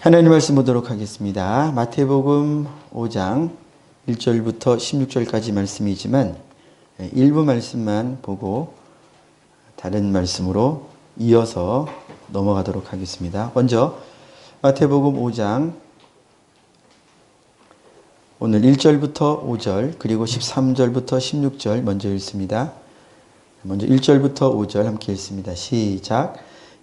하나님 말씀 보도록 하겠습니다. 마태복음 5장 1절부터 16절까지 말씀이지만 일부 말씀만 보고 다른 말씀으로 이어서 넘어가도록 하겠습니다. 먼저 마태복음 5장 오늘 1절부터 5절 그리고 13절부터 16절 먼저 읽습니다. 먼저 1절부터 5절 함께 읽습니다. 시작.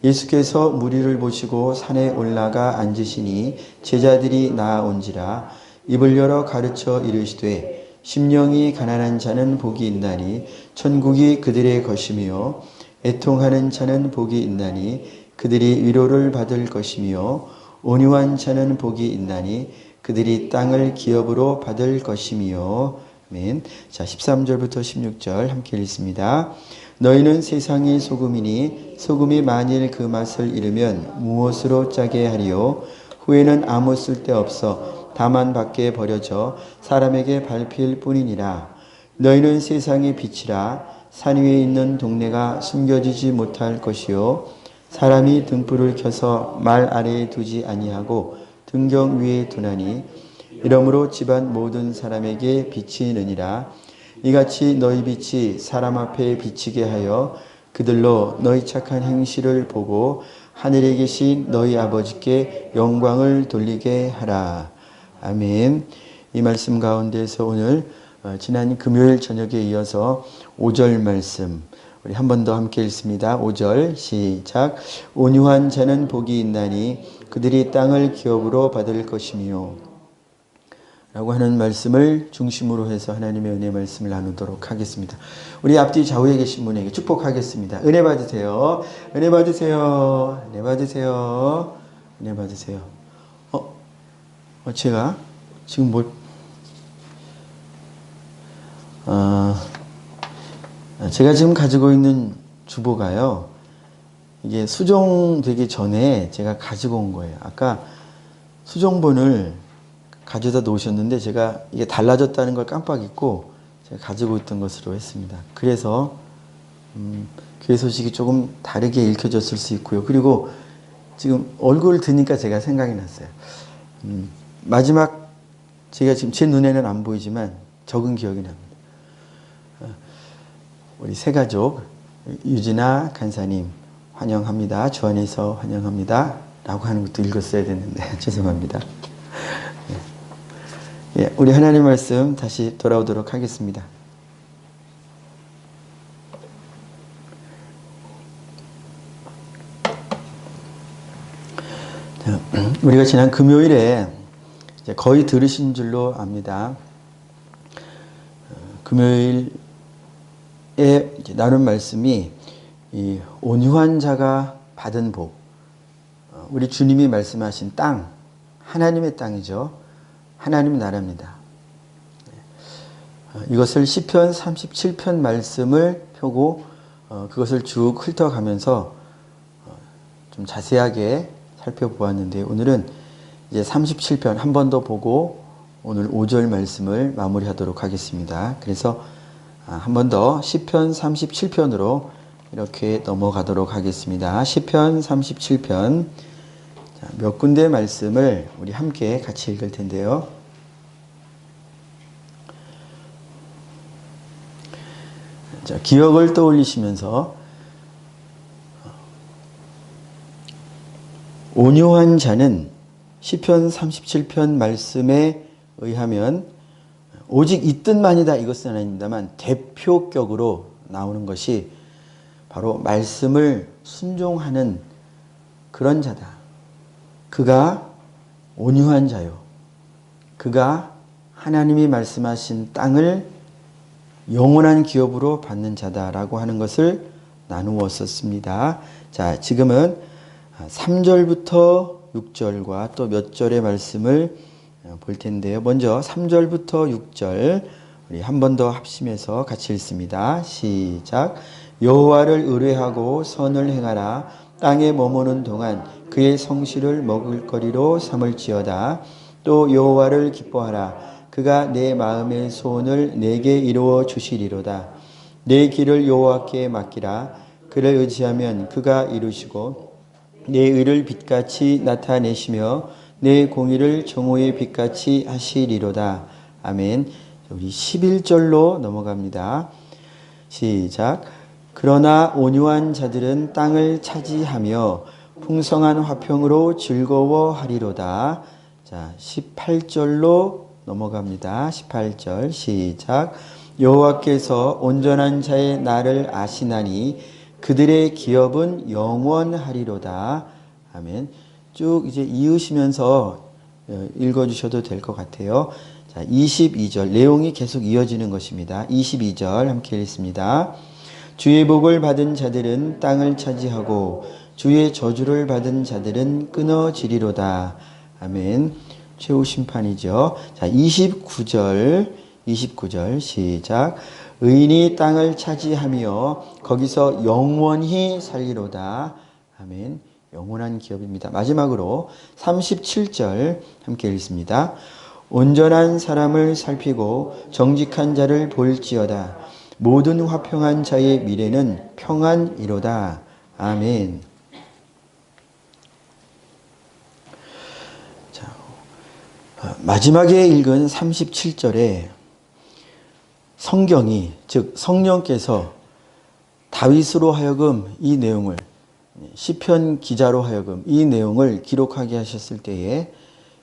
예수께서 무리를 보시고 산에 올라가 앉으시니 제자들이 나아온지라 입을 열어 가르쳐 이르시되 심령이 가난한 자는 복이 있나니 천국이 그들의 것이며 애통하는 자는 복이 있나니 그들이 위로를 받을 것이며 온유한 자는 복이 있나니 그들이 땅을 기업으로 받을 것이며 아멘. 자, 13절부터 16절 함께 읽습니다. 너희는 세상의 소금이니 소금이 만일 그 맛을 잃으면 무엇으로 짜게 하리요? 후에는 아무 쓸데없어 다만 밖에 버려져 사람에게 밟힐 뿐이니라. 너희는 세상의 빛이라. 산 위에 있는 동네가 숨겨지지 못할 것이요 사람이 등불을 켜서 말 아래에 두지 아니하고 등경 위에 두나니 이러므로 집안 모든 사람에게 빛이 느니라. 이같이 너희 빛이 사람 앞에 비치게 하여 그들로 너희 착한 행실을 보고 하늘에 계신 너희 아버지께 영광을 돌리게 하라. 아멘. 이 말씀 가운데서 오늘 지난 금요일 저녁에 이어서 5절 말씀 우리 한 번 더 함께 읽습니다. 5절 시작. 온유한 자는 복이 있나니 그들이 땅을 기업으로 받을 것이며 라고 하는 말씀을 중심으로 해서 하나님의 은혜 말씀을 나누도록 하겠습니다. 우리 앞뒤 좌우에 계신 분에게 축복하겠습니다. 은혜 받으세요. 은혜 받으세요. 은혜 받으세요. 은혜 받으세요. 제가 지금 제가 지금 가지고 있는 주보가요. 이게 수정되기 전에 제가 가지고 온 거예요. 아까 수정본을 가져다 놓으셨는데 제가 이게 달라졌다는 걸 깜빡 잊고 제가 가지고 있던 것으로 했습니다. 그래서 교회 소식이 조금 다르게 읽혀졌을 수 있고요. 그리고 지금 얼굴을 드니까 제가 생각이 났어요. 마지막 제가 지금 제 눈에는 안 보이지만 적은 기억이 납니다. 우리 세 가족 유진아 간사님 환영합니다. 주 안에서 환영합니다. 라고 하는 것도 읽었어야 됐는데 죄송합니다. 예, 우리 하나님 말씀 다시 돌아오도록 하겠습니다. 우리가 지난 금요일에 이제 거의 들으신 줄로 압니다. 금요일에 이제 나눈 말씀이 이 온유한 자가 받은 복, 우리 주님이 말씀하신 땅, 하나님의 땅이죠. 하나님 나라입니다. 이것을 시편 37편 말씀을 펴고 그것을 쭉 훑어가면서 좀 자세하게 살펴보았는데 오늘은 이제 37편 한 번 더 보고 오늘 5절 말씀을 마무리하도록 하겠습니다. 그래서 한 번 더 시편 37편으로 이렇게 넘어가도록 하겠습니다. 시편 37편 몇 군데 말씀을 우리 함께 같이 읽을 텐데요. 자, 기억을 떠올리시면서 온유한 자는 시편 37편 말씀에 의하면 오직 이 뜻만이다 이것은 아닙니다만 대표격으로 나오는 것이 바로 말씀을 순종하는 그런 자다. 그가 온유한 자요. 그가 하나님이 말씀하신 땅을 영원한 기업으로 받는 자다라고 하는 것을 나누었었습니다. 자, 지금은 3절부터 6절과 또 몇 절의 말씀을 볼 텐데요. 먼저 3절부터 6절 우리 한 번 더 합심해서 같이 읽습니다. 시작. 여호와를 의뢰하고 선을 행하라. 땅에 머무는 동안 그의 성실을 먹을거리로 삼을지어다. 또 여호와를 기뻐하라. 그가 내 마음의 소원을 내게 이루어 주시리로다. 내 길을 여호와께 맡기라. 그를 의지하면 그가 이루시고 내 의를 빛같이 나타내시며 내 공의를 정오의 빛같이 하시리로다. 아멘. 우리 11절로 넘어갑니다. 시작. 그러나 온유한 자들은 땅을 차지하며 풍성한 화평으로 즐거워하리로다. 자, 18절로 넘어갑니다. 18절 시작. 여호와께서 온전한 자의 날을 아시나니 그들의 기업은 영원하리로다. 아멘. 쭉 이제 이으시면서 읽어주셔도 될 것 같아요. 자, 22절 내용이 계속 이어지는 것입니다. 22절 함께 읽습니다. 주의 복을 받은 자들은 땅을 차지하고 주의 저주를 받은 자들은 끊어지리로다. 아멘. 최후 심판이죠. 자, 29절 시작. 의인이 땅을 차지하며 거기서 영원히 살리로다. 아멘. 영원한 기업입니다. 마지막으로 37절 함께 읽습니다. 온전한 사람을 살피고 정직한 자를 볼지어다. 모든 화평한 자의 미래는 평안이로다. 아멘. 자, 마지막에 읽은 37절에 성경이, 즉 성령께서 다윗으로 하여금 이 내용을, 시편 기자로 하여금 이 내용을 기록하게 하셨을 때에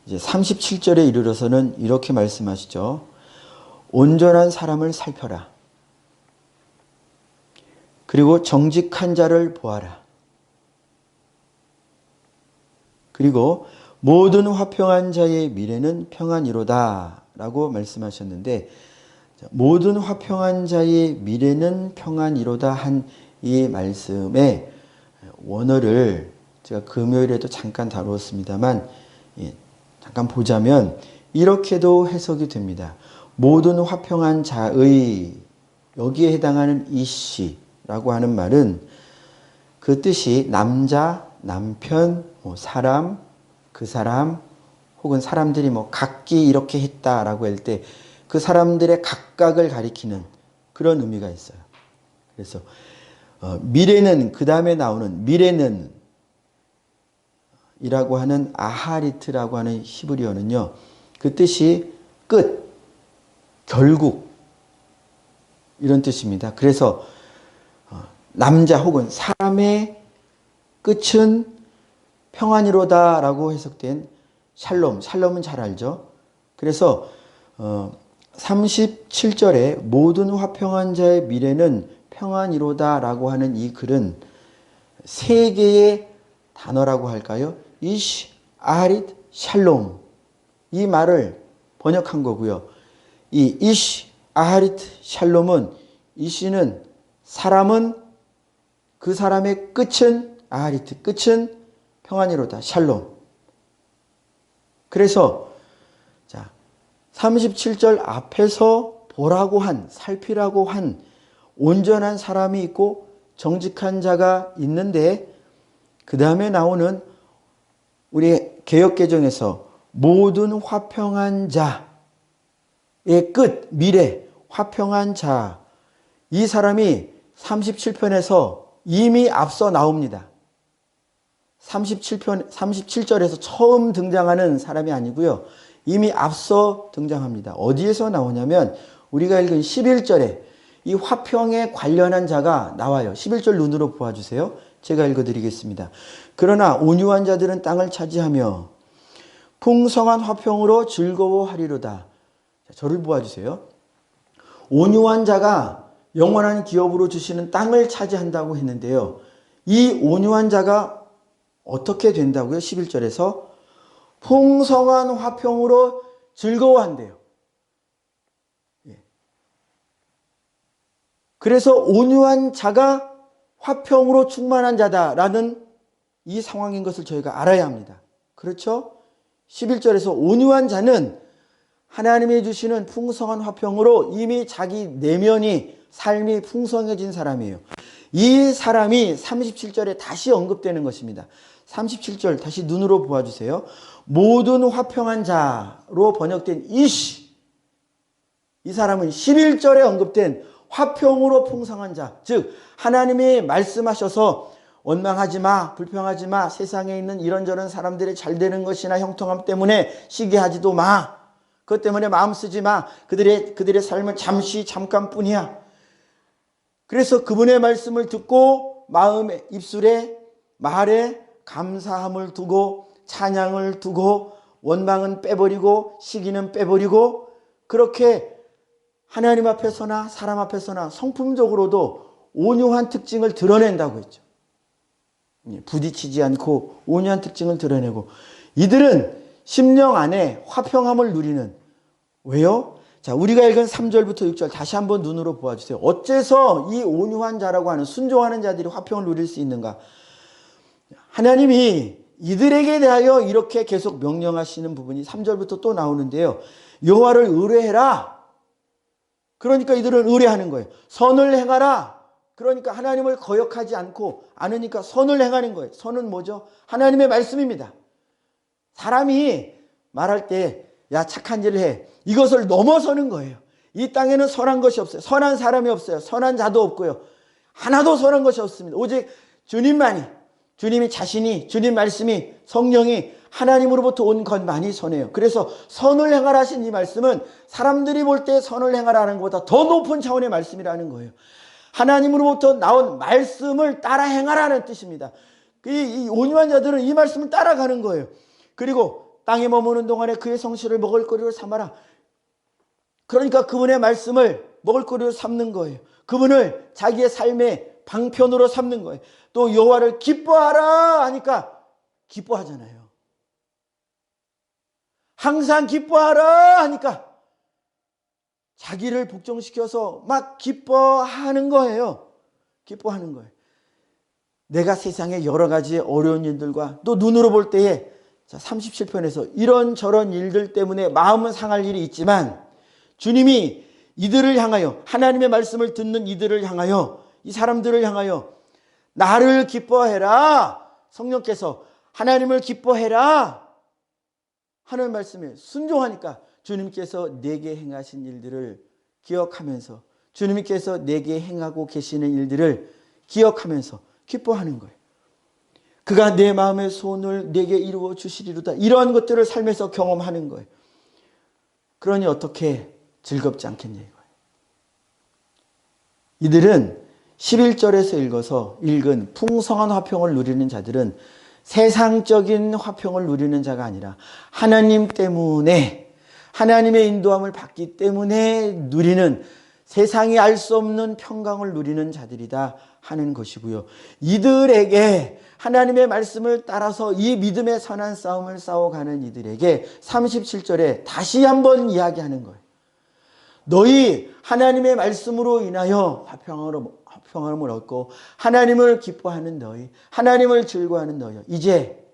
이제 37절에 이르러서는 이렇게 말씀하시죠. 온전한 사람을 살펴라. 그리고 정직한 자를 보아라. 그리고 모든 화평한 자의 미래는 평안이로다 라고 말씀하셨는데, 모든 화평한 자의 미래는 평안이로다 한 이 말씀의 원어를 제가 금요일에도 잠깐 다루었습니다만, 잠깐 보자면 이렇게도 해석이 됩니다. 모든 화평한 자의, 여기에 해당하는 이씨라고 하는 말은 그 뜻이 남자, 남편, 사람, 그 사람, 혹은 사람들이 각기 이렇게 했다라고 할 때 그 사람들의 각각을 가리키는 그런 의미가 있어요. 그래서 미래는, 그 다음에 나오는 미래는 이라고 하는 아하리트라고 하는 히브리어는요, 그 뜻이 끝, 결국 이런 뜻입니다. 그래서 남자 혹은 사람의 끝은 평안이로다 라고 해석된 샬롬은 잘 알죠. 그래서 37절에 모든 화평한 자의 미래는 평안이로다 라고 하는 이 글은 세 개의 단어라고 할까요? 이시, 아하릿, 샬롬, 이 말을 번역한 거고요. 이 이시, 아하릿, 샬롬은, 이시는 사람은, 그 사람의 끝은 아하리트, 끝은 평안이로다. 샬롬. 그래서 자, 37절 앞에서 보라고 한, 살피라고 한 온전한 사람이 있고 정직한 자가 있는데, 그 다음에 나오는 우리 개역개정에서 모든 화평한 자의 끝, 미래, 화평한 자, 이 사람이 37편에서 이미 앞서 나옵니다. 37절에서 처음 등장하는 사람이 아니고요. 이미 앞서 등장합니다. 어디에서 나오냐면 우리가 읽은 11절에 이 화평에 관련한 자가 나와요. 11절 눈으로 보아주세요. 제가 읽어드리겠습니다. 그러나 온유한 자들은 땅을 차지하며 풍성한 화평으로 즐거워하리로다. 저를 보아주세요. 온유한 자가 영원한 기업으로 주시는 땅을 차지한다고 했는데요. 이 온유한 자가 어떻게 된다고요? 11절에서 풍성한 화평으로 즐거워한대요. 그래서 온유한 자가 화평으로 충만한 자다라는 이 상황인 것을 저희가 알아야 합니다. 그렇죠? 11절에서 온유한 자는 하나님이 주시는 풍성한 화평으로 이미 자기 내면이, 삶이 풍성해진 사람이에요. 이 사람이 37절에 다시 언급되는 것입니다. 37절 다시 눈으로 보아주세요. 모든 화평한 자로 번역된 이시, 이 사람은 11절에 언급된 화평으로 풍성한 자, 즉 하나님이 말씀하셔서 원망하지 마, 불평하지 마. 세상에 있는 이런저런 사람들의 잘 되는 것이나 형통함 때문에 시기하지도 마. 그것 때문에 마음 쓰지 마. 그들의 삶은 잠깐뿐이야. 그래서 그분의 말씀을 듣고 마음에, 입술에, 말에 감사함을 두고 찬양을 두고 원망은 빼버리고 시기는 빼버리고 그렇게 하나님 앞에서나 사람 앞에서나 성품적으로도 온유한 특징을 드러낸다고 했죠. 부딪히지 않고 온유한 특징을 드러내고 이들은 심령 안에 화평함을 누리는 왜요? 자, 우리가 읽은 3절부터 6절 다시 한번 눈으로 보아주세요. 어째서 이 온유한 자라고 하는 순종하는 자들이 화평을 누릴 수 있는가? 하나님이 이들에게 대하여 이렇게 계속 명령하시는 부분이 3절부터 또 나오는데요. 여호와를 의뢰해라. 그러니까 이들은 의뢰하는 거예요. 선을 행하라. 그러니까 하나님을 거역하지 않으니까 선을 행하는 거예요. 선은 뭐죠? 하나님의 말씀입니다. 사람이 말할 때 야 착한 일을 해. 이것을 넘어서는 거예요. 이 땅에는 선한 것이 없어요. 선한 사람이 없어요. 선한 자도 없고요. 하나도 선한 것이 없습니다. 오직 주님만이 주님이 자신이 주님 말씀이 성령이 하나님으로부터 온 것만이 선해요. 그래서 선을 행하라 하신 이 말씀은 사람들이 볼 때 선을 행하라는 것보다 더 높은 차원의 말씀이라는 거예요. 하나님으로부터 나온 말씀을 따라 행하라는 뜻입니다. 이 온유한 자들은 이 말씀을 따라가는 거예요. 그리고 땅에 머무는 동안에 그의 성실을 먹을거리로 삼아라. 그러니까 그분의 말씀을 먹을거리로 삼는 거예요. 그분을 자기의 삶의 방편으로 삼는 거예요. 또 여호와를 기뻐하라 하니까 기뻐하잖아요. 항상 기뻐하라 하니까 자기를 복종시켜서 막 기뻐하는 거예요. 기뻐하는 거예요. 내가 세상에 여러 가지 어려운 일들과 또 눈으로 볼 때에 37편에서 이런저런 일들 때문에 마음은 상할 일이 있지만 주님이 이들을 향하여 하나님의 말씀을 듣는 이들을 향하여 이 사람들을 향하여 나를 기뻐해라. 성령께서 하나님을 기뻐해라 하는 말씀에 순종하니까 주님께서 내게 행하신 일들을 기억하면서 주님께서 내게 행하고 계시는 일들을 기억하면서 기뻐하는 거예요. 그가 내 마음의 소원을 내게 이루어 주시리로다. 이러한 것들을 삶에서 경험하는 거예요. 그러니 어떻게 즐겁지 않겠냐 이거예요. 이들은 11절에서 읽은 풍성한 화평을 누리는 자들은 세상적인 화평을 누리는 자가 아니라 하나님 때문에 하나님의 인도함을 받기 때문에 누리는 세상이 알 수 없는 평강을 누리는 자들이다 하는 것이고요. 이들에게 하나님의 말씀을 따라서 이 믿음의 선한 싸움을 싸워가는 이들에게 37절에 다시 한번 이야기하는 거예요. 너희 하나님의 말씀으로 인하여 화평함을 얻고 하나님을 기뻐하는 너희, 하나님을 즐거워하는 너희, 이제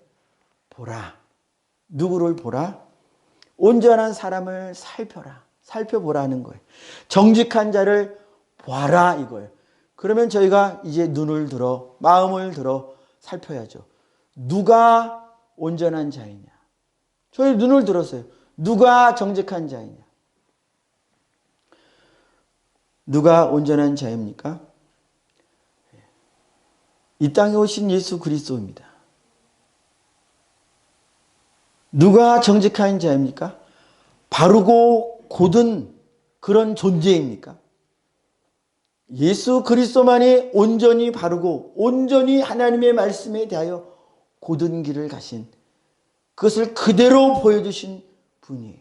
보라. 누구를 보라? 온전한 사람을 살펴보라는 거예요. 정직한 자를 봐라 이거예요. 그러면 저희가 이제 눈을 들어 마음을 들어 살펴야죠. 누가 온전한 자이냐? 저희 눈을 들었어요. 누가 정직한 자이냐? 누가 온전한 자입니까? 이 땅에 오신 예수 그리스도입니다. 누가 정직한 자입니까? 바르고 곧은 그런 존재입니까? 예수 그리스도만이 온전히 바르고 온전히 하나님의 말씀에 대하여 곧은 길을 가신 그것을 그대로 보여주신 분이에요.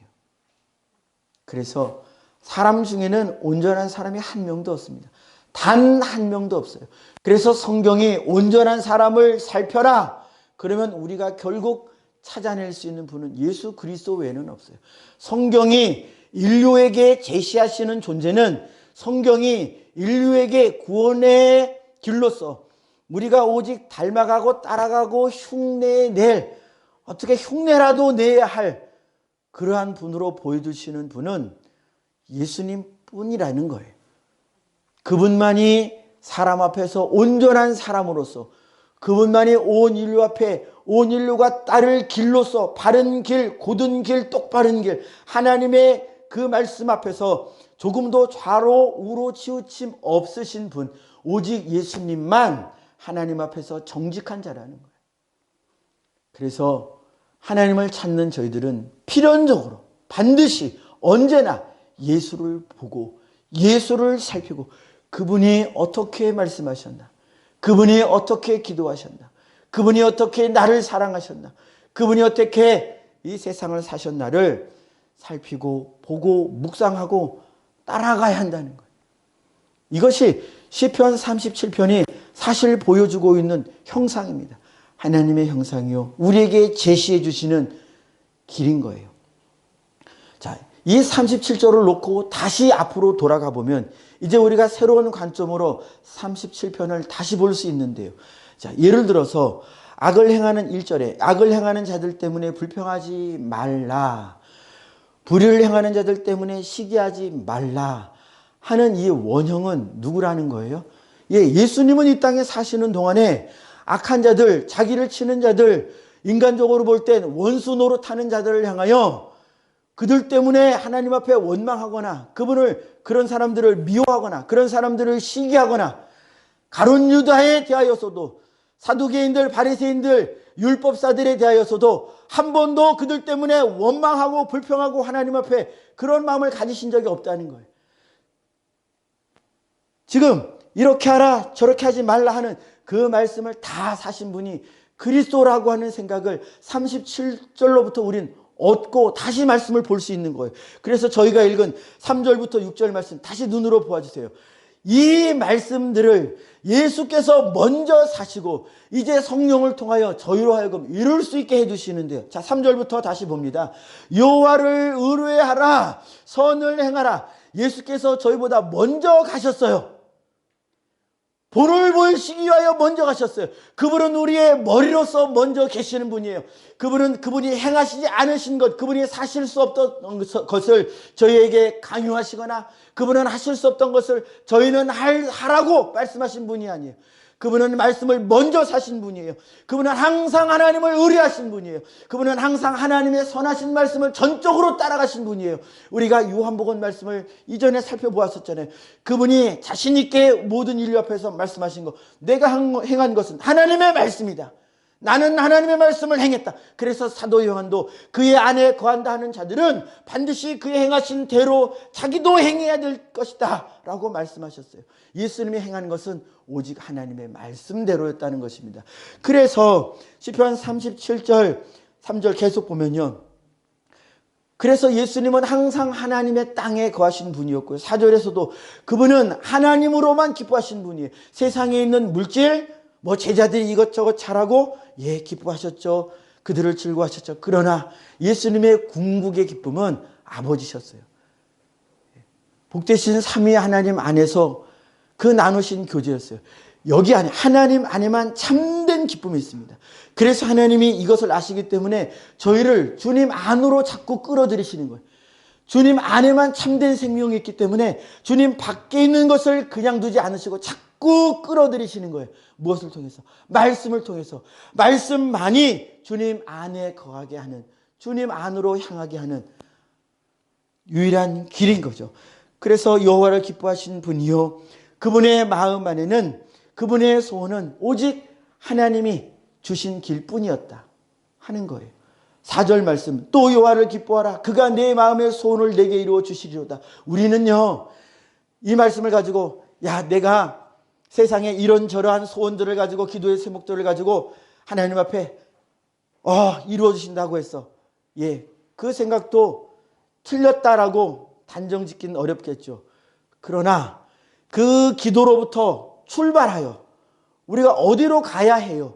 그래서 사람 중에는 온전한 사람이 한 명도 없습니다. 단 한 명도 없어요. 그래서 성경이 온전한 사람을 살펴라. 그러면 우리가 결국 찾아낼 수 있는 분은 예수 그리스도 외에는 없어요. 성경이 인류에게 제시하시는 존재는 성경이 인류에게 구원의 길로서 우리가 오직 닮아가고 따라가고 흉내낼 어떻게 흉내라도 내야 할 그러한 분으로 보여주시는 분은 예수님 뿐이라는 거예요. 그분만이 사람 앞에서 온전한 사람으로서 그분만이 온 인류 앞에 온 인류가 따를 길로서 바른 길, 곧은 길, 똑바른 길 하나님의 그 말씀 앞에서 조금도 좌로 우로 치우침 없으신 분 오직 예수님만 하나님 앞에서 정직한 자라는 거예요. 그래서 하나님을 찾는 저희들은 필연적으로 반드시 언제나 예수를 보고 예수를 살피고 그분이 어떻게 말씀하셨나, 그분이 어떻게 기도하셨나, 그분이 어떻게 나를 사랑하셨나, 그분이 어떻게 이 세상을 사셨나를 살피고 보고 묵상하고 따라가야 한다는 거예요. 이것이 시편 37편이 사실 보여주고 있는 형상입니다. 하나님의 형상이요, 우리에게 제시해 주시는 길인 거예요. 자, 이 37절을 놓고 다시 앞으로 돌아가 보면 이제 우리가 새로운 관점으로 37편을 다시 볼 수 있는데요. 자, 예를 들어서 악을 행하는 1절에 악을 행하는 자들 때문에 불평하지 말라, 불의를 행하는 자들 때문에 시기하지 말라 하는 이 원형은 누구라는 거예요? 예, 예수님은 이 땅에 사시는 동안에 악한 자들, 자기를 치는 자들, 인간적으로 볼 땐 원수 노릇하는 자들을 향하여 그들 때문에 하나님 앞에 원망하거나 그런 사람들을 미워하거나 그런 사람들을 시기하거나 가룟 유다에 대하여서도 사두개인들, 바리새인들, 율법사들에 대하여서도 한 번도 그들 때문에 원망하고 불평하고 하나님 앞에 그런 마음을 가지신 적이 없다는 거예요. 지금 이렇게 하라 저렇게 하지 말라 하는 그 말씀을 다 사신 분이 그리스도라고 하는 생각을 37절로부터 우린 얻고 다시 말씀을 볼 수 있는 거예요. 그래서 저희가 읽은 3절부터 6절 말씀 다시 눈으로 보아주세요. 이 말씀들을 예수께서 먼저 사시고 이제 성령을 통하여 저희로 하여금 이룰 수 있게 해주시는데요. 자, 3절부터 다시 봅니다. 여호와를 의뢰하라, 선을 행하라. 예수께서 저희보다 먼저 가셨어요. 본을 보이시기 위하여 먼저 가셨어요. 그분은 우리의 머리로서 먼저 계시는 분이에요. 그분이 행하시지 않으신 것, 그분이 사실 수 없던 것을 저희에게 강요하시거나 그분은 하실 수 없던 것을 저희는 하라고 말씀하신 분이 아니에요. 그분은 말씀을 먼저 사신 분이에요. 그분은 항상 하나님을 의뢰하신 분이에요. 그분은 항상 하나님의 선하신 말씀을 전적으로 따라가신 분이에요. 우리가 요한복음 말씀을 이전에 살펴보았었잖아요. 그분이 자신 있게 모든 인류 앞에서 말씀하신 것, 내가 행한 것은 하나님의 말씀이다. 나는 하나님의 말씀을 행했다. 그래서 사도 요한도 그의 안에 거한다 하는 자들은 반드시 그의 행하신 대로 자기도 행해야 될 것이다 라고 말씀하셨어요. 예수님이 행한 것은 오직 하나님의 말씀대로였다는 것입니다. 그래서 시편 37절 3절 계속 보면요, 그래서 예수님은 항상 하나님의 땅에 거하신 분이었고요, 4절에서도 그분은 하나님으로만 기뻐하신 분이에요. 세상에 있는 물질, 제자들이 이것저것 잘하고 기뻐하셨죠. 그들을 즐거워하셨죠. 그러나 예수님의 궁극의 기쁨은 아버지셨어요. 복되신 삼위 하나님 안에서 그 나누신 교제였어요. 여기 안에 하나님 안에만 참된 기쁨이 있습니다. 그래서 하나님이 이것을 아시기 때문에 저희를 주님 안으로 자꾸 끌어들이시는 거예요. 주님 안에만 참된 생명이 있기 때문에 주님 밖에 있는 것을 그냥 두지 않으시고 자꾸 끌어들이시는 거예요. 무엇을 통해서? 말씀을 통해서. 말씀만이 주님 안에 거하게 하는, 주님 안으로 향하게 하는 유일한 길인 거죠. 그래서 여호와를 기뻐하신 분이요, 그분의 마음 안에는, 그분의 소원은 오직 하나님이 주신 길뿐이었다 하는 거예요. 4절 말씀, 또 여호와를 기뻐하라, 그가 내 마음의 소원을 내게 이루어 주시리로다. 우리는요, 이 말씀을 가지고 내가 세상에 이런저러한 소원들을 가지고, 기도의 제목들을 가지고 하나님 앞에 이루어 주신다고 해서 그 생각도 틀렸다라고 단정 짓기는 어렵겠죠. 그러나 그 기도로부터 출발하여 우리가 어디로 가야 해요?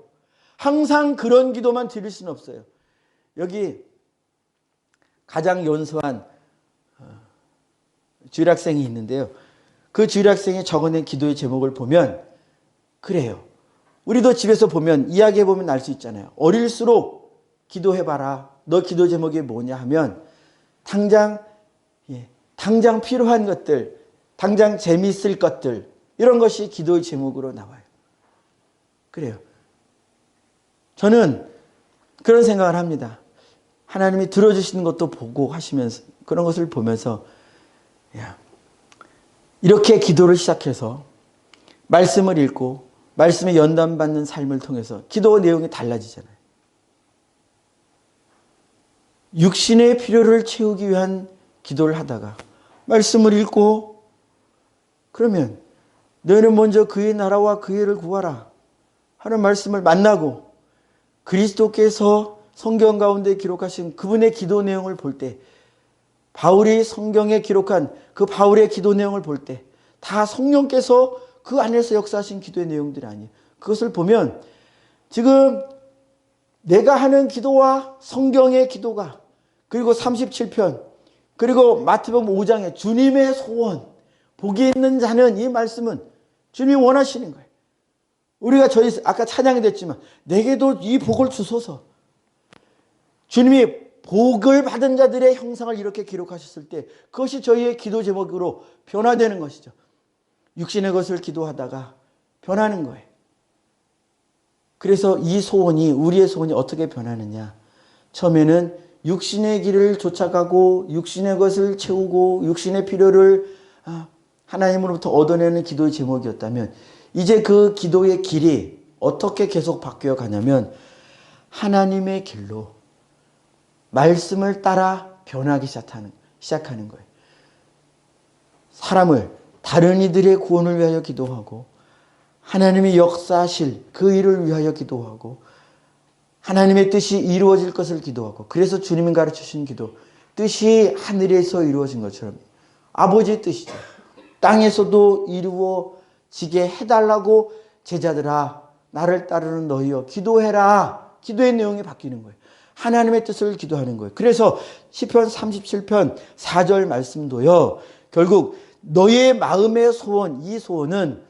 항상 그런 기도만 드릴 수는 없어요. 여기 가장 연소한 주일학생이 있는데요, 그 주일학생이 적어낸 기도의 제목을 보면 그래요. 우리도 집에서 보면, 이야기해보면 알 수 있잖아요. 어릴수록 기도해봐라, 너 기도 제목이 뭐냐 하면 당장 필요한 것들, 당장 재미있을 것들, 이런 것이 기도의 제목으로 나와요. 그래요. 저는 그런 생각을 합니다. 하나님이 들어주시는 것도 보고 하시면서, 그런 것을 보면서 이렇게 기도를 시작해서 말씀을 읽고 말씀에 연단받는 삶을 통해서 기도 내용이 달라지잖아요. 육신의 필요를 채우기 위한 기도를 하다가 말씀을 읽고 그러면 너희는 먼저 그의 나라와 그의 의를 구하라 하는 말씀을 만나고 그리스도께서 성경 가운데 기록하신 그분의 기도 내용을 볼 때 바울이 성경에 기록한 그 바울의 기도 내용을 볼 때 다 성령께서 그 안에서 역사하신 기도의 내용들이 아니에요. 그것을 보면 지금 내가 하는 기도와 성경의 기도가 그리고 37편 그리고 마태복음 5장의 주님의 소원 복이 있는 자는 이 말씀은 주님이 원하시는 거예요. 우리가 저희 아까 찬양이 됐지만 내게도 이 복을 주소서. 주님이 복을 받은 자들의 형상을 이렇게 기록하셨을 때 그것이 저희의 기도 제목으로 변화되는 것이죠. 육신의 것을 기도하다가 변하는 거예요. 그래서 이 소원이 우리의 소원이 어떻게 변하느냐. 처음에는 육신의 길을 쫓아가고 육신의 것을 채우고 육신의 필요를 하나님으로부터 얻어내는 기도의 제목이었다면 이제 그 기도의 길이 어떻게 계속 바뀌어 가냐면 하나님의 길로 말씀을 따라 변하기 시작하는 거예요. 사람을 다른 이들의 구원을 위하여 기도하고 하나님이 역사하실 그 일을 위하여 기도하고 하나님의 뜻이 이루어질 것을 기도하고 그래서 주님이 가르치신 기도 뜻이 하늘에서 이루어진 것처럼 아버지의 뜻이죠. 땅에서도 이루어지게 해달라고 제자들아 나를 따르는 너희여 기도해라. 기도의 내용이 바뀌는 거예요. 하나님의 뜻을 기도하는 거예요. 그래서 시편 37편 4절 말씀도요. 결국 너의 마음의 소원 이 소원은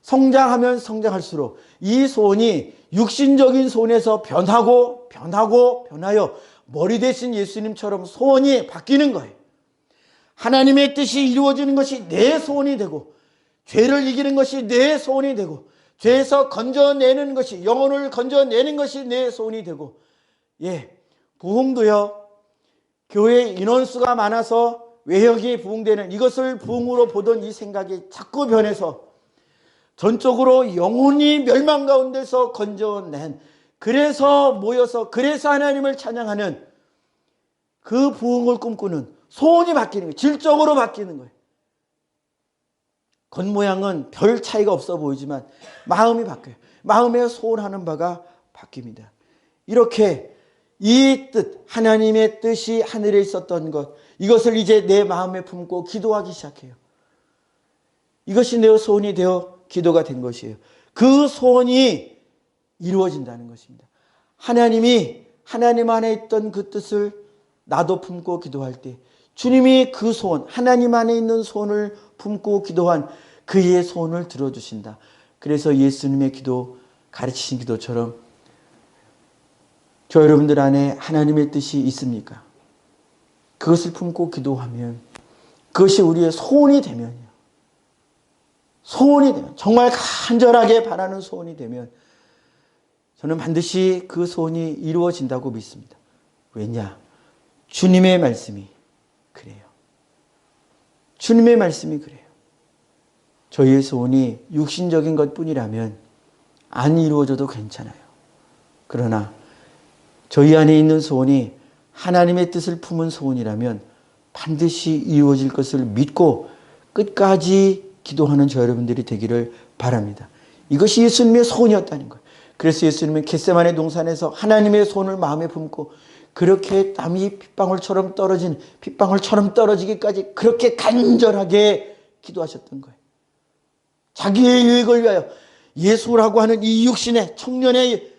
성장하면 성장할수록 이 소원이 육신적인 소원에서 변하여 머리 대신 예수님처럼 소원이 바뀌는 거예요. 하나님의 뜻이 이루어지는 것이 내 소원이 되고 죄를 이기는 것이 내 소원이 되고 죄에서 건져내는 것이 영혼을 건져내는 것이 내 소원이 되고 부흥도요. 교회 인원수가 많아서 외형이 부흥되는 이것을 부흥으로 보던 이 생각이 자꾸 변해서 전적으로 영혼이 멸망 가운데서 건져낸 그래서 모여서 그래서 하나님을 찬양하는 그 부흥을 꿈꾸는 소원이 바뀌는 거예요. 질적으로 바뀌는 거예요. 겉모양은 별 차이가 없어 보이지만 마음이 바뀌어요. 마음에 소원하는 바가 바뀝니다. 이렇게 이 뜻, 하나님의 뜻이 하늘에 있었던 것 이것을 이제 내 마음에 품고 기도하기 시작해요. 이것이 내 소원이 되어 기도가 된 것이에요. 그 소원이 이루어진다는 것입니다. 하나님이 하나님 안에 있던 그 뜻을 나도 품고 기도할 때 주님이 그 소원, 하나님 안에 있는 소원을 품고 기도한 그의 소원을 들어주신다. 그래서 예수님의 기도, 가르치신 기도처럼 저 여러분들 안에 하나님의 뜻이 있습니까? 그것을 품고 기도하면 그것이 우리의 소원이 되면요. 소원이 되면 정말 간절하게 바라는 소원이 되면 저는 반드시 그 소원이 이루어진다고 믿습니다. 왜냐? 주님의 말씀이 그래요. 주님의 말씀이 그래요. 저희의 소원이 육신적인 것뿐이라면 안 이루어져도 괜찮아요. 그러나 저희 안에 있는 소원이 하나님의 뜻을 품은 소원이라면 반드시 이루어질 것을 믿고 끝까지 기도하는 저 여러분들이 되기를 바랍니다. 이것이 예수님의 소원이었다는 거예요. 그래서 예수님은 겟세마네 동산에서 하나님의 소원을 마음에 품고 그렇게 땀이 핏방울처럼 떨어지기까지 그렇게 간절하게 기도하셨던 거예요. 자기의 유익을 위하여 예수라고 하는 이 육신의 청년의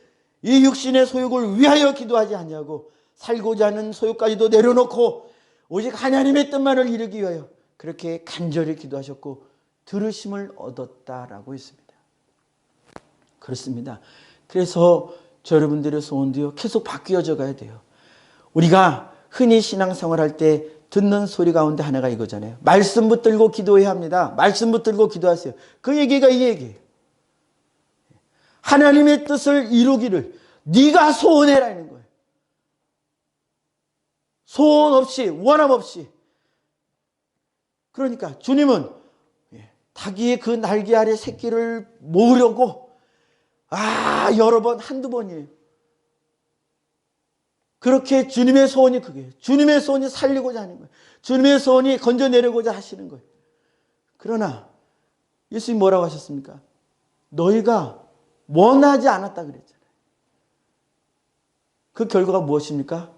이 육신의 소욕을 위하여 기도하지 않냐고 살고자 하는 소욕까지도 내려놓고 오직 하나님의 뜻만을 이루기 위하여 그렇게 간절히 기도하셨고 들으심을 얻었다라고 했습니다. 그렇습니다. 그래서 저 여러분들의 소원도요 계속 바뀌어져 가야 돼요. 우리가 흔히 신앙생활할 때 듣는 소리 가운데 하나가 이거잖아요. 말씀 붙들고 기도해야 합니다. 말씀 붙들고 기도하세요. 그 얘기가 이 얘기예요. 하나님의 뜻을 이루기를 네가 소원해라는 거예요. 소원 없이 원함 없이. 그러니까 주님은 닭이 그 날개 아래 새끼를 모으려고 여러 번, 한두 번이에요. 그렇게 주님의 소원이 그게 주님의 소원이 살리고자 하는 거예요. 주님의 소원이 건져내려고자 하시는 거예요. 그러나 예수님 뭐라고 하셨습니까? 너희가 원하지 않았다 그랬잖아요. 그 결과가 무엇입니까?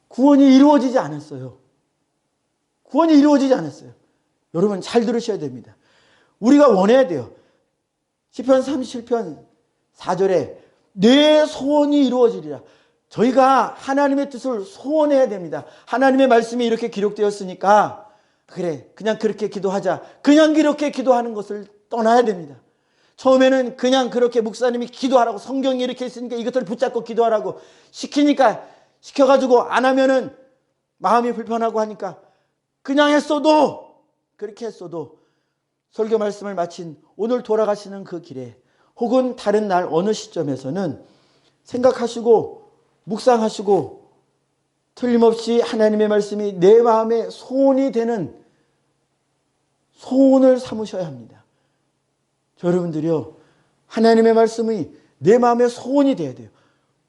구원이 이루어지지 않았어요. 구원이 이루어지지 않았어요. 여러분 잘 들으셔야 됩니다. 우리가 원해야 돼요. 시편 37편 4절에 내 소원이 이루어지리라. 저희가 하나님의 뜻을 소원해야 됩니다. 하나님의 말씀이 이렇게 기록되었으니까 그래 그냥 그렇게 기도하자. 그냥 그렇게 기도하는 것을 떠나야 됩니다. 처음에는 그냥 그렇게 목사님이 기도하라고 성경이 이렇게 있으니까 이것을 붙잡고 기도하라고 시키니까 시켜가지고 안 하면은 마음이 불편하고 하니까 그냥 했어도 그렇게 했어도 설교 말씀을 마친 오늘 돌아가시는 그 길에 혹은 다른 날 어느 시점에서는 생각하시고 묵상하시고 틀림없이 하나님의 말씀이 내 마음의 소원이 되는 소원을 삼으셔야 합니다. 여러분들이요 하나님의 말씀이 내 마음의 소원이 돼야 돼요.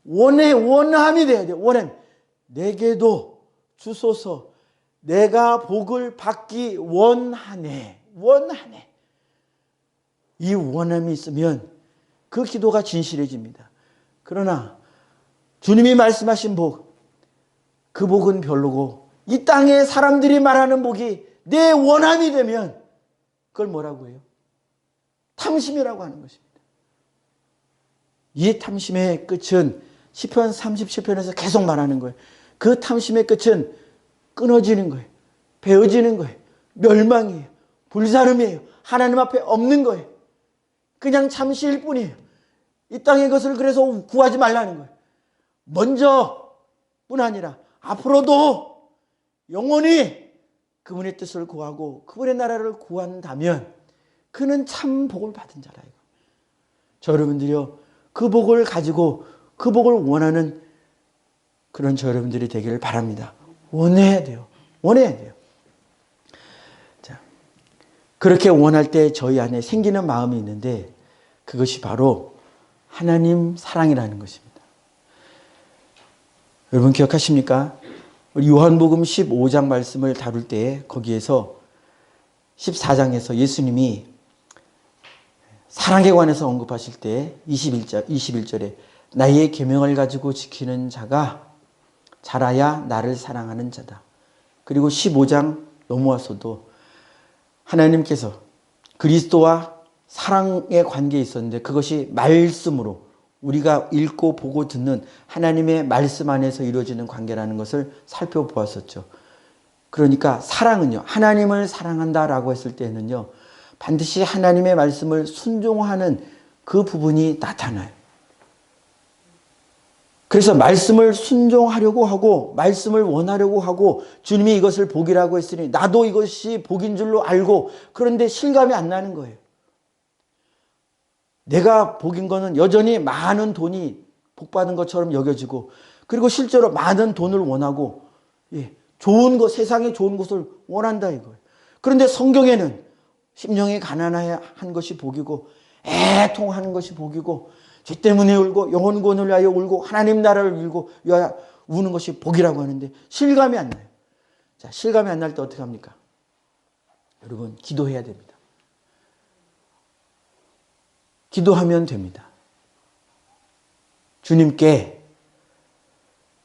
원함이 돼야 돼요. 원함. 내게도 주소서. 내가 복을 받기 원하네. 이 원함이 있으면 그 기도가 진실해집니다. 그러나 주님이 말씀하신 복, 그 복은 별로고 이 땅에 사람들이 말하는 복이 내 원함이 되면 그걸 뭐라고 해요? 탐심이라고 하는 것입니다. 이 탐심의 끝은 시편 37편에서 계속 말하는 거예요. 그 탐심의 끝은 끊어지는 거예요. 베어지는 거예요. 멸망이에요. 불사름이에요. 하나님 앞에 없는 거예요. 그냥 잠시일 뿐이에요. 이 땅의 것을 그래서 구하지 말라는 거예요. 먼저 뿐 아니라 앞으로도 영원히 그분의 뜻을 구하고 그분의 나라를 구한다면 그는 참 복을 받은 자라. 저 여러분들이요 그 복을 가지고 그 복을 원하는 그런 저 여러분들이 되기를 바랍니다. 원해야 돼요. 자, 그렇게 원할 때 저희 안에 생기는 마음이 있는데 그것이 바로 하나님 사랑이라는 것입니다. 여러분 기억하십니까? 우리 요한복음 15장 말씀을 다룰 때 거기에서 14장에서 예수님이 사랑에 관해서 언급하실 때 21절에 나의 계명을 가지고 지키는 자가 자라야 나를 사랑하는 자다. 그리고 15장 넘어와서도 하나님께서 그리스도와 사랑의 관계에 있었는데 그것이 말씀으로 우리가 읽고 보고 듣는 하나님의 말씀 안에서 이루어지는 관계라는 것을 살펴보았었죠. 그러니까 사랑은요. 하나님을 사랑한다라고 했을 때는요. 반드시 하나님의 말씀을 순종하는 그 부분이 나타나요. 그래서 말씀을 순종하려고 하고 말씀을 원하려고 하고 주님이 이것을 복이라고 했으니 나도 이것이 복인 줄로 알고 그런데 실감이 안 나는 거예요. 내가 복인 거는 여전히 많은 돈이 복받은 것처럼 여겨지고 그리고 실제로 많은 돈을 원하고 좋은 것, 세상에 좋은 것을 원한다 이거예요. 그런데 성경에는 심령이 가난한 것이 복이고 애통하는 것이 복이고 죄 때문에 울고 영혼 구원을 위하여 울고 하나님 나라를 울고 우는 것이 복이라고 하는데 실감이 안 나요. 자, 실감이 안 날 때 어떻게 합니까? 여러분 기도해야 됩니다. 기도하면 됩니다. 주님께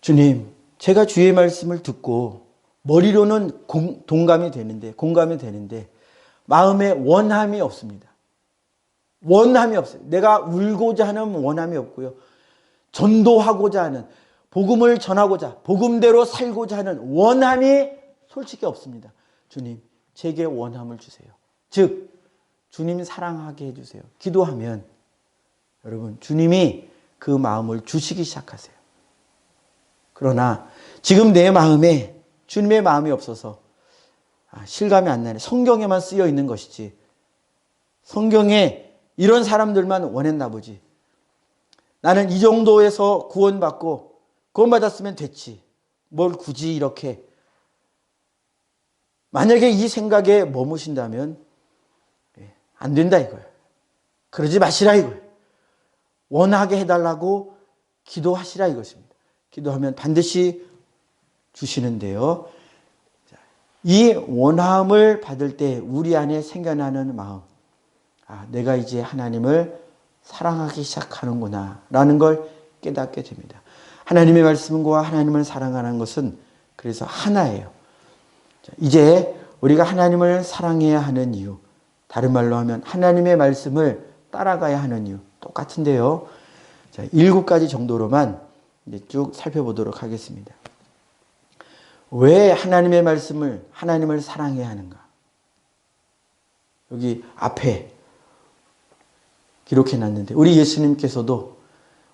주님 제가 주의 말씀을 듣고 머리로는 공감이 되는데 마음에 원함이 없습니다. 원함이 없어요. 내가 울고자 하는 원함이 없고요. 전도하고자 하는 복음을 전하고자 복음대로 살고자 하는 원함이 솔직히 없습니다. 주님 제게 원함을 주세요. 즉 주님 사랑하게 해주세요. 기도하면 여러분 주님이 그 마음을 주시기 시작하세요. 그러나 지금 내 마음에 주님의 마음이 없어서 실감이 안 나네. 성경에만 쓰여 있는 것이지 성경에 이런 사람들만 원했나 보지. 나는 이 정도에서 구원받고 구원받았으면 됐지. 뭘 굳이 이렇게. 만약에 이 생각에 머무신다면 안 된다 이거예요. 그러지 마시라 이거예요. 원하게 해달라고 기도하시라 이것입니다. 기도하면 반드시 주시는데요. 이 원함을 받을 때 우리 안에 생겨나는 마음, 내가 이제 하나님을 사랑하기 시작하는구나 라는 걸 깨닫게 됩니다. 하나님의 말씀과 하나님을 사랑하는 것은 그래서 하나예요. 이제 우리가 하나님을 사랑해야 하는 이유, 다른 말로 하면 하나님의 말씀을 따라가야 하는 이유 똑같은데요. 7가지 정도로만 이제 쭉 살펴보도록 하겠습니다. 왜 하나님의 말씀을, 하나님을 사랑해야 하는가? 여기 앞에 기록해 놨는데 우리 예수님께서도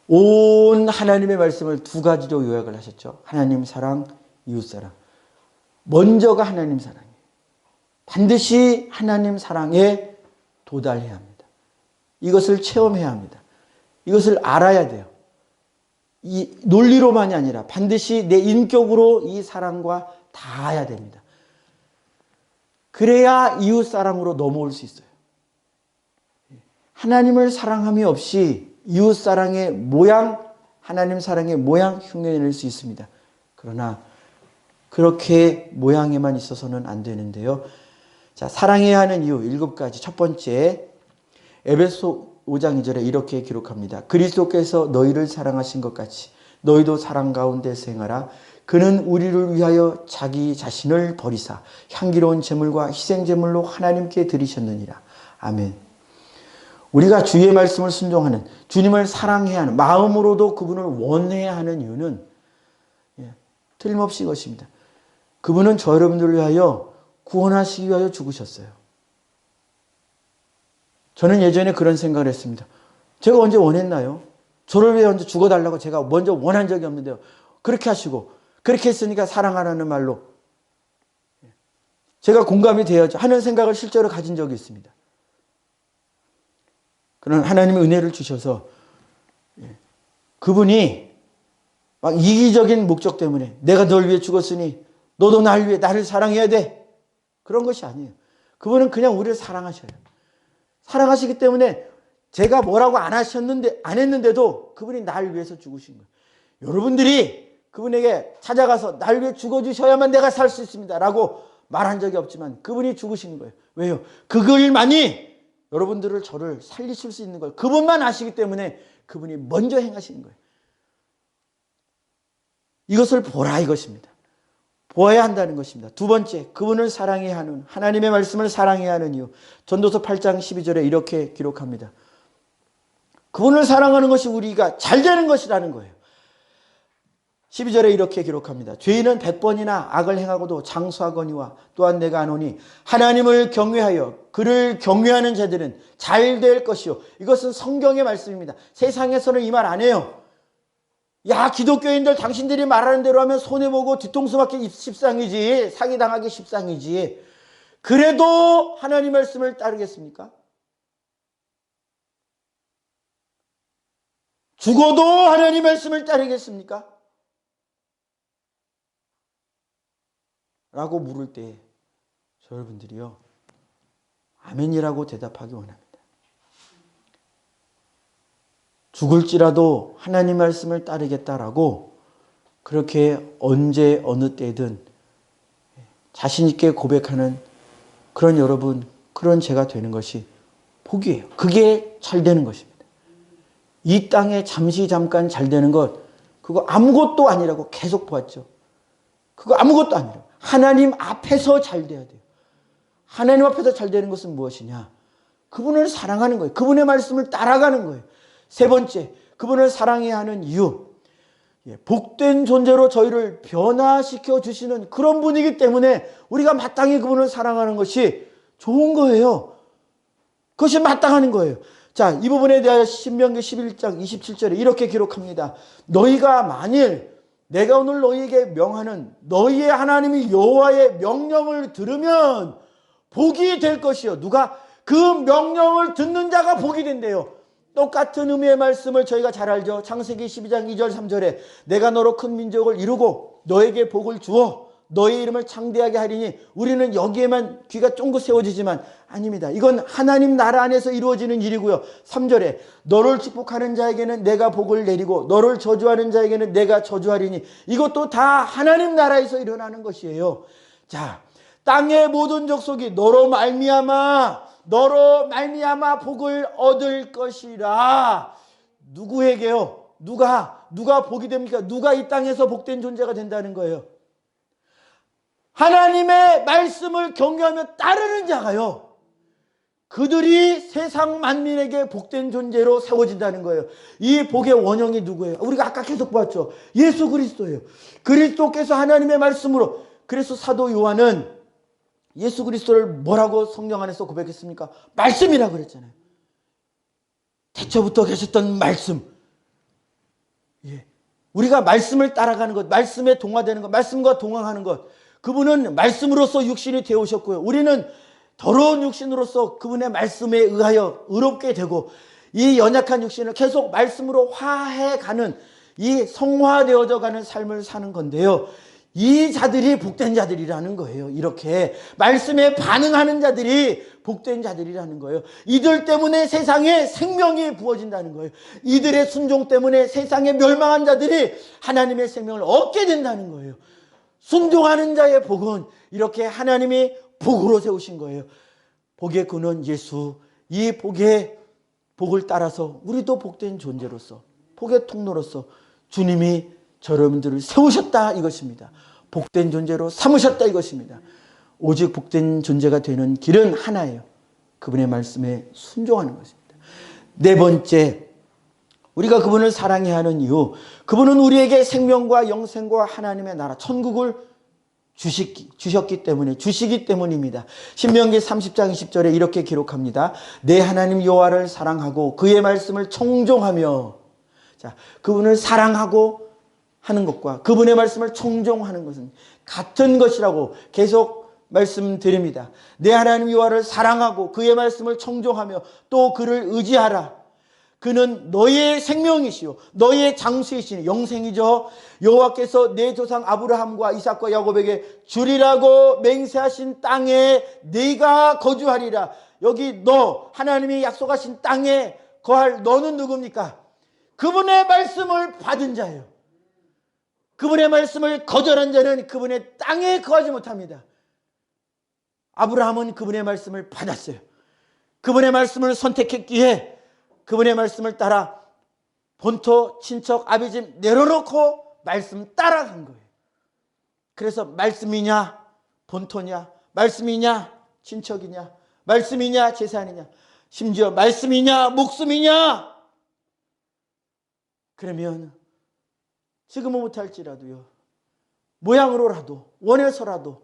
온 하나님의 말씀을 2가지로 요약을 하셨죠. 하나님 사랑, 이웃 사랑. 먼저가 하나님 사랑이에요. 반드시 하나님 사랑에 도달해야 합니다. 이것을 체험해야 합니다. 이것을 알아야 돼요. 이 논리로만이 아니라 반드시 내 인격으로 이 사랑과 닿아야 됩니다. 그래야 이웃 사랑으로 넘어올 수 있어요. 하나님을 사랑함이 없이 이웃 사랑의 모양, 하나님 사랑의 모양 흉내낼 수 있습니다. 그러나 그렇게 모양에만 있어서는 안 되는데요. 자, 사랑해야 하는 이유 7가지. 첫 번째, 에베소 5장 2절에 이렇게 기록합니다. 그리스도께서 너희를 사랑하신 것 같이 너희도 사랑 가운데 행하라. 그는 우리를 위하여 자기 자신을 버리사 향기로운 제물과 희생 제물로 하나님께 드리셨느니라. 아멘. 우리가 주의 말씀을 순종하는, 주님을 사랑해야 하는, 마음으로도 그분을 원해야 하는 이유는 틀림없이 이것입니다. 그분은 저 여러분들을 위하여 구원하시기 위하여 죽으셨어요. 저는 예전에 그런 생각을 했습니다. 제가 언제 원했나요? 저를 위해 언제 죽어달라고 제가 먼저 원한 적이 없는데요. 그렇게 하시고 그렇게 했으니까 사랑하라는 말로 제가 공감이 되어야죠 하는 생각을 실제로 가진 적이 있습니다. 그런 하나님의 은혜를 주셔서 그분이 막 이기적인 목적 때문에 내가 널 위해 죽었으니 너도 날 위해 나를 사랑해야 돼. 그런 것이 아니에요. 그분은 그냥 우리를 사랑하셔요. 사랑하시기 때문에 제가 뭐라고 안 했는데도 그분이 날 위해서 죽으신 거예요. 여러분들이 그분에게 찾아가서 날 위해 죽어주셔야만 내가 살 수 있습니다 라고 말한 적이 없지만 그분이 죽으신 거예요. 왜요? 그글만이 여러분들을 저를 살리실 수 있는 걸 그분만 아시기 때문에 그분이 먼저 행하시는 거예요. 이것을 보라 이것입니다. 보아야 한다는 것입니다. 두 번째, 그분을 사랑해야 하는, 하나님의 말씀을 사랑해야 하는 이유. 전도서 8장 12절에 이렇게 기록합니다. 그분을 사랑하는 것이 우리가 잘 되는 것이라는 거예요. 12절에 이렇게 기록합니다. 죄인은 100번이나 악을 행하고도 장수하거니와 또한 내가 아노니 하나님을 경외하여 그를 경외하는 자들은 잘 될 것이요. 이것은 성경의 말씀입니다. 세상에서는 이 말 안 해요. 야, 기독교인들 당신들이 말하는 대로 하면 손해보고 뒤통수 맞기 십상이지, 사기당하기 십상이지. 그래도 하나님 말씀을 따르겠습니까? 죽어도 하나님 말씀을 따르겠습니까? 라고 물을 때 여러분들이요, 아멘이라고 대답하기 원합니다. 죽을지라도 하나님 말씀을 따르겠다라고 그렇게 언제 어느 때든 자신 있게 고백하는 그런 여러분, 그런 제가 되는 것이 복이에요. 그게 잘 되는 것입니다. 이 땅에 잠깐 잘 되는 것, 그거 아무것도 아니라고 계속 보았죠. 그거 아무것도 아니라고. 하나님 앞에서 잘 돼야 돼요. 하나님 앞에서 잘 되는 것은 무엇이냐? 그분을 사랑하는 거예요. 그분의 말씀을 따라가는 거예요. 세 번째, 그분을 사랑해야 하는 이유. 복된 존재로 저희를 변화시켜 주시는 그런 분이기 때문에 우리가 마땅히 그분을 사랑하는 것이 좋은 거예요. 그것이 마땅한 거예요. 자, 이 부분에 대하여 신명기 11장 27절에 이렇게 기록합니다. 너희가 만일 내가 오늘 너희에게 명하는 너희의 하나님이 여호와의 명령을 들으면 복이 될 것이요. 누가? 그 명령을 듣는 자가 복이 된대요. 똑같은 의미의 말씀을 저희가 잘 알죠. 창세기 12장 2절 3절에 내가 너로 큰 민족을 이루고 너에게 복을 주어 너의 이름을 창대하게 하리니 우리는 여기에만 귀가 쫑긋 세워지지만 아닙니다. 이건 하나님 나라 안에서 이루어지는 일이고요. 3절에 너를 축복하는 자에게는 내가 복을 내리고 너를 저주하는 자에게는 내가 저주하리니 이것도 다 하나님 나라에서 일어나는 것이에요. 자, 땅의 모든 족속이 너로 말미암아 복을 얻을 것이라. 누구에게요? 누가 복이 됩니까? 누가 이 땅에서 복된 존재가 된다는 거예요? 하나님의 말씀을 경외하며 따르는 자가요. 그들이 세상 만민에게 복된 존재로 세워진다는 거예요. 이 복의 원형이 누구예요? 우리가 아까 계속 봤죠. 예수 그리스도예요. 그리스도께서 하나님의 말씀으로. 그래서 사도 요한은 예수 그리스도를 뭐라고 성경 안에서 고백했습니까? 말씀이라고 그랬잖아요. 태초부터 계셨던 말씀. 예. 우리가 말씀을 따라가는 것, 말씀에 동화되는 것, 말씀과 동행하는 것. 그분은 말씀으로서 육신이 되어오셨고요. 우리는 더러운 육신으로서 그분의 말씀에 의하여 의롭게 되고 이 연약한 육신을 계속 말씀으로 화해가는 이 성화되어져 가는 삶을 사는 건데요. 이 자들이 복된 자들이라는 거예요. 이렇게 말씀에 반응하는 자들이 복된 자들이라는 거예요. 이들 때문에 세상에 생명이 부어진다는 거예요. 이들의 순종 때문에 세상에 멸망한 자들이 하나님의 생명을 얻게 된다는 거예요. 순종하는 자의 복은 이렇게 하나님이 복으로 세우신 거예요. 복의 근원 예수. 이 복을 따라서 우리도 복된 존재로서 복의 통로로서 주님이 여러분들을 세우셨다 이것입니다. 복된 존재로 삼으셨다 이것입니다. 오직 복된 존재가 되는 길은 하나예요. 그분의 말씀에 순종하는 것입니다. 네 번째, 우리가 그분을 사랑해야 하는 이유, 그분은 우리에게 생명과 영생과 하나님의 나라 천국을 주시기 때문입니다. 신명기 30장 20절에 이렇게 기록합니다. 내 하나님 여호와를 사랑하고 그의 말씀을 청종하며. 자, 그분을 사랑하고 하는 것과 그분의 말씀을 청종하는 것은 같은 것이라고 계속 말씀드립니다. 내 하나님 여호와를 사랑하고 그의 말씀을 청종하며 또 그를 의지하라. 그는 너의 생명이시요 너의 장수이시니 영생이죠. 여호와께서 내 조상 아브라함과 이삭과 야곱에게 주리라고 맹세하신 땅에 네가 거주하리라. 여기 너 하나님이 약속하신 땅에 거할 너는 누굽니까? 그분의 말씀을 받은 자예요. 그분의 말씀을 거절한 자는 그분의 땅에 거하지 못합니다. 아브라함은 그분의 말씀을 받았어요. 그분의 말씀을 선택했기에 그분의 말씀을 따라 본토, 친척, 아비집 내려놓고 말씀 따라간 거예요. 그래서 말씀이냐 본토냐, 말씀이냐 친척이냐, 말씀이냐 재산이냐, 심지어 말씀이냐 목숨이냐. 그러면 지금은 못할지라도요, 모양으로라도 원해서라도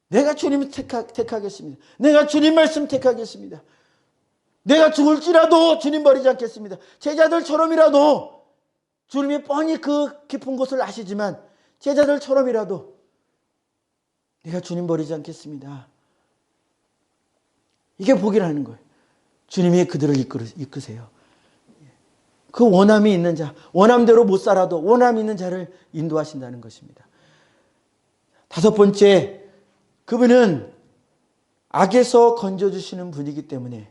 내가 주님을 택하겠습니다. 내가 주님 말씀 택하겠습니다. 내가 죽을지라도 주님 버리지 않겠습니다. 제자들처럼이라도, 주님이 뻔히 그 깊은 곳을 아시지만 제자들처럼이라도 내가 주님 버리지 않겠습니다. 이게 복이라는 거예요. 주님이 그들을 이끄세요. 그 원함이 있는 자, 원함대로 못 살아도 원함 있는 자를 인도하신다는 것입니다. 다섯 번째, 그분은 악에서 건져주시는 분이기 때문에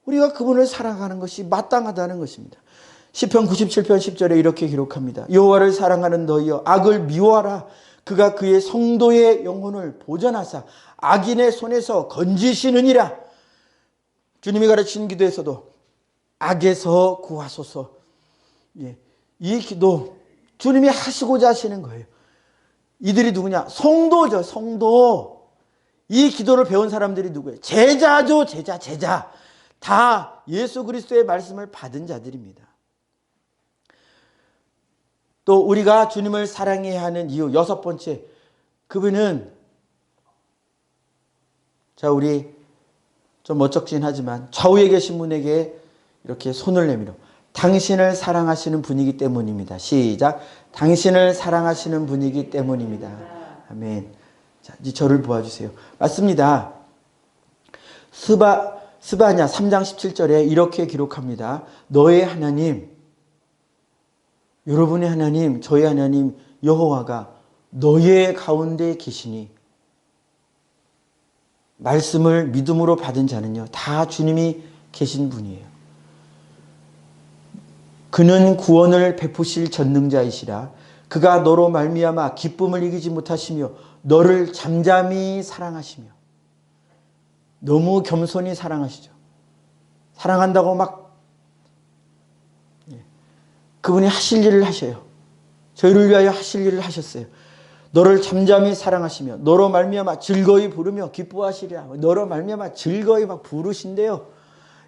우리가 그분을 사랑하는 것이 마땅하다는 것입니다. 시편 97편 10절에 이렇게 기록합니다. 여호와를 사랑하는 너희여 악을 미워하라. 그가 그의 성도의 영혼을 보전하사 악인의 손에서 건지시느니라. 주님이 가르치는 기도에서도 악에서 구하소서. 이 기도 주님이 하시고자 하시는 거예요. 이들이 누구냐? 성도죠. 성도. 이 기도를 배운 사람들이 누구예요? 제자죠. 제자. 다 예수 그리스도의 말씀을 받은 자들입니다. 또 우리가 주님을 사랑해야 하는 이유 여섯 번째, 그분은, 자, 우리 좀 멋쩍진하지만 좌우에 계신 분에게 이렇게 손을 내밀어 당신을 사랑하시는 분이기 때문입니다. 시작. 당신을 사랑하시는 분이기 때문입니다. 아멘. 자, 이제 저를 보아주세요. 맞습니다. 스바냐 3장 17절에 이렇게 기록합니다. 너의 하나님, 여러분의 하나님, 저의 하나님 여호와가 너의 가운데 계시니 말씀을 믿음으로 받은 자는요 다 주님이 계신 분이에요. 그는 구원을 베푸실 전능자이시라. 그가 너로 말미암아 기쁨을 이기지 못하시며 너를 잠잠히 사랑하시며. 너무 겸손히 사랑하시죠. 사랑한다고 막 그분이 하실 일을 하셔요. 저희를 위하여 하실 일을 하셨어요. 너를 잠잠히 사랑하시며 너로 말미암아 즐거이 부르며 기뻐하시리라. 너로 말미암아 즐거이 막 부르신대요.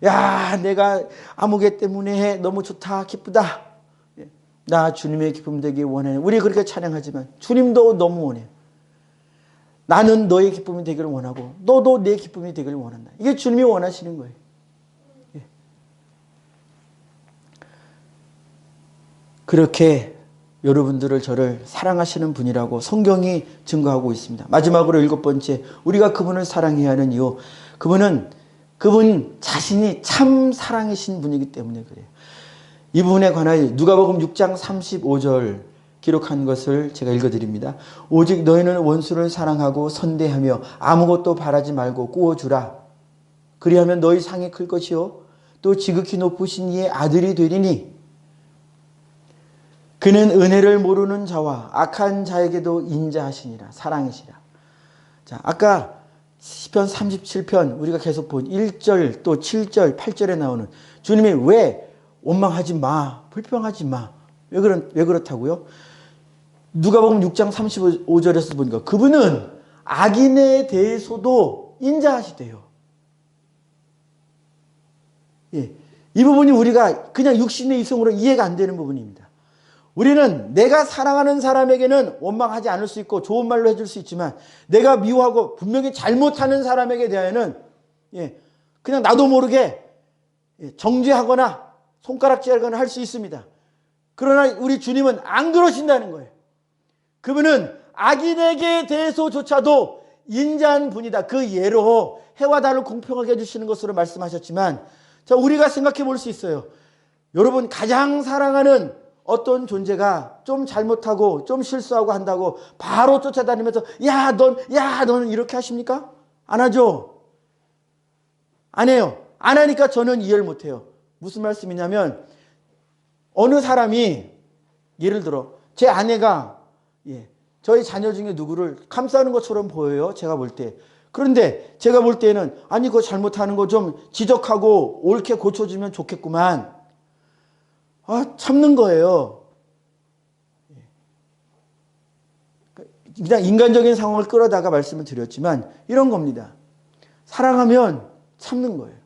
야, 내가 아무개 때문에 너무 좋다, 기쁘다. 나 주님의 기쁨 되기 원해. 우리 그렇게 찬양하지만 주님도 너무 원해요. 나는 너의 기쁨이 되기를 원하고 너도 내 기쁨이 되기를 원한다. 이게 주님이 원하시는 거예요. 그렇게 여러분들을 저를 사랑하시는 분이라고 성경이 증거하고 있습니다. 마지막으로 7번째, 우리가 그분을 사랑해야 하는 이유, 그분 자신이 참 사랑이신 분이기 때문에 그래요. 이 부분에 관하여 누가복음 6장 35절 기록한 것을 제가 읽어드립니다. 오직 너희는 원수를 사랑하고 선대하며 아무것도 바라지 말고 꾸어주라. 그리하면 너희 상이 클 것이요 또 지극히 높으신 이의 아들이 되리니 그는 은혜를 모르는 자와 악한 자에게도 인자하시니라. 사랑이시라. 자, 아까 시편 37편 우리가 계속 본 1절 또 7절 8절에 나오는 주님이 왜 원망하지 마, 불평하지 마. 왜 그렇다고요? 누가복음 6장 35절에서 보니까 그분은 악인에 대해서도 인자하시대요. 예, 이 부분이 우리가 그냥 육신의 이성으로 이해가 안 되는 부분입니다. 우리는 내가 사랑하는 사람에게는 원망하지 않을 수 있고 좋은 말로 해줄 수 있지만 내가 미워하고 분명히 잘못하는 사람에게 대하여는 그냥 나도 모르게 정죄하거나 손가락질하거나 할 수 있습니다. 그러나 우리 주님은 안 그러신다는 거예요. 그분은 악인에게 대해서조차도 인자한 분이다. 그 예로 해와 달을 공평하게 해주시는 것으로 말씀하셨지만, 자, 우리가 생각해 볼 수 있어요. 여러분 가장 사랑하는 어떤 존재가 좀 잘못하고 좀 실수하고 한다고 바로 쫓아다니면서 너는 이렇게 하십니까? 안 하죠? 안 해요. 안 하니까 저는 이해를 못 해요. 무슨 말씀이냐면 어느 사람이 예를 들어 제 아내가 저희 자녀 중에 누구를 감싸는 것처럼 보여요. 제가 볼 때. 그런데 제가 볼 때는 아니 그거 잘못하는 거 좀 지적하고 옳게 고쳐주면 좋겠구만. 참는 거예요. 그냥 인간적인 상황을 끌어다가 말씀을 드렸지만 이런 겁니다. 사랑하면 참는 거예요.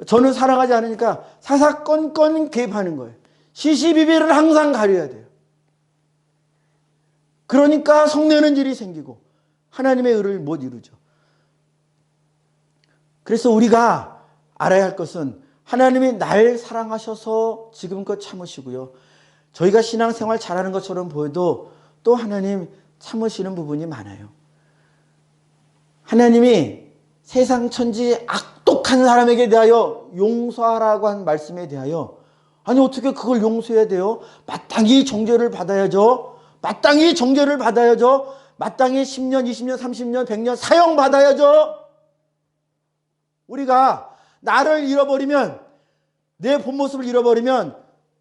저는 사랑하지 않으니까 사사건건 개입하는 거예요. 시시비비를 항상 가려야 돼요. 그러니까 성내는 일이 생기고 하나님의 의를 못 이루죠. 그래서 우리가 알아야 할 것은 하나님이 날 사랑하셔서 지금껏 참으시고요. 저희가 신앙생활 잘하는 것처럼 보여도 또 하나님 참으시는 부분이 많아요. 하나님이 세상 천지 악독한 사람에게 대하여 용서하라고 한 말씀에 대하여 아니 어떻게 그걸 용서해야 돼요? 마땅히 정죄를 받아야죠. 마땅히 정죄를 받아야죠. 마땅히 10년, 20년, 30년, 100년 사형받아야죠. 우리가 나를 잃어버리면 내 본 모습을 잃어버리면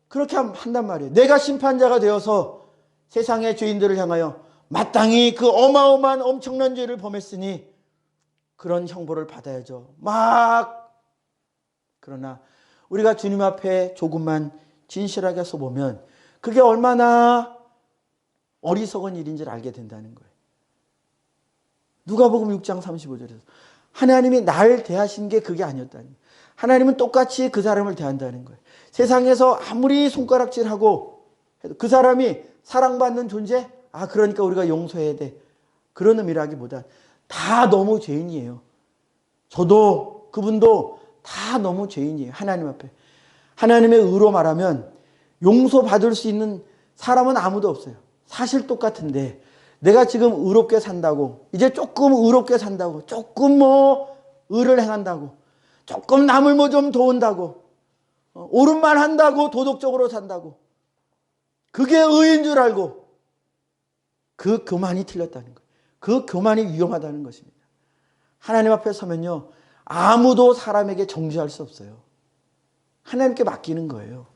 그렇게 한단 말이에요. 내가 심판자가 되어서 세상의 죄인들을 향하여 마땅히 그 어마어마한 엄청난 죄를 범했으니 그런 형벌을 받아야죠. 그러나 우리가 주님 앞에 조금만 진실하게 서보면 그게 얼마나 어리석은 일인지를 알게 된다는 거예요. 누가복음 6장 35절에서 하나님이 날 대하신 게 그게 아니었다는 거예요. 하나님은 똑같이 그 사람을 대한다는 거예요. 세상에서 아무리 손가락질하고 해도 그 사람이 사랑받는 존재? 그러니까 우리가 용서해야 돼. 그런 의미라기보다 다 너무 죄인이에요. 저도 그분도 다 너무 죄인이에요. 하나님 앞에. 하나님의 의로 말하면 용서받을 수 있는 사람은 아무도 없어요. 사실 똑같은데 내가 지금 의롭게 산다고 이제 조금 의롭게 산다고 조금 의를 행한다고 조금 남을 좀 도운다고 옳은 말 한다고 도덕적으로 산다고 그게 의인 줄 알고 그 교만이 틀렸다는 거예요. 그 교만이 위험하다는 것입니다. 하나님 앞에 서면요, 아무도 사람에게 정죄할 수 없어요. 하나님께 맡기는 거예요.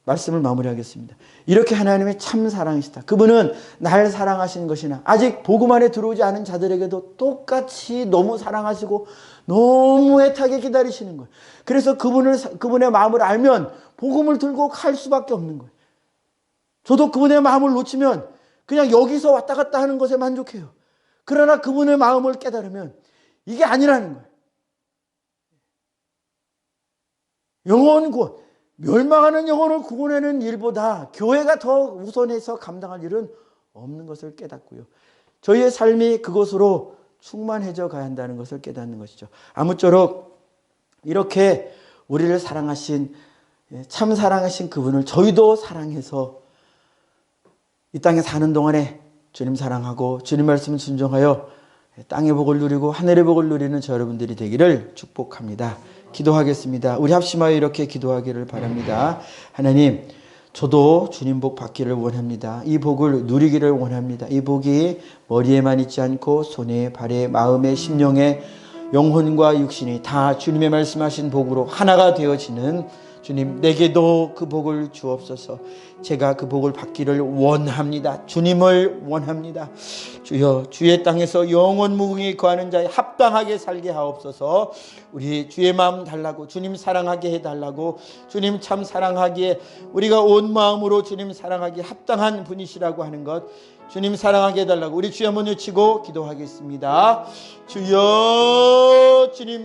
말씀을 마무리하겠습니다. 이렇게 하나님의 참 사랑이시다. 그분은 날 사랑하시는 것이나 아직 복음 안에 들어오지 않은 자들에게도 똑같이 너무 사랑하시고 너무 애타게 기다리시는 거예요. 그래서 그분의 마음을 알면 복음을 들고 갈 수밖에 없는 거예요. 저도 그분의 마음을 놓치면 그냥 여기서 왔다 갔다 하는 것에 만족해요. 그러나 그분의 마음을 깨달으면 이게 아니라는 거예요. 영혼 구원, 멸망하는 영혼을 구원하는 일보다 교회가 더 우선해서 감당할 일은 없는 것을 깨닫고요. 저희의 삶이 그것으로 충만해져 가야 한다는 것을 깨닫는 것이죠. 아무쪼록 이렇게 우리를 사랑하신, 참 사랑하신 그분을 저희도 사랑해서 이 땅에 사는 동안에 주님 사랑하고 주님 말씀을 순종하여 땅의 복을 누리고 하늘의 복을 누리는 저 여러분들이 되기를 축복합니다. 기도하겠습니다. 우리 합심하여 이렇게 기도하기를 바랍니다. 하나님, 저도 주님 복 받기를 원합니다. 이 복을 누리기를 원합니다. 이 복이 머리에만 있지 않고 손에, 발에, 마음에, 심령에, 영혼과 육신이 다 주님의 말씀하신 복으로 하나가 되어지는 주님, 내게도 그 복을 주옵소서. 제가 그 복을 받기를 원합니다. 주님을 원합니다. 주여, 주의 땅에서 영원 무궁히 거하는 자에 합당하게 살게 하옵소서. 우리 주의 마음 달라고, 주님 사랑하게 해달라고, 주님 참 사랑하기에 우리가 온 마음으로 주님 사랑하기에 합당한 분이시라고 하는 것, 주님 사랑하게 해달라고 우리 주여 한번 외치고 기도하겠습니다. 주여, 주님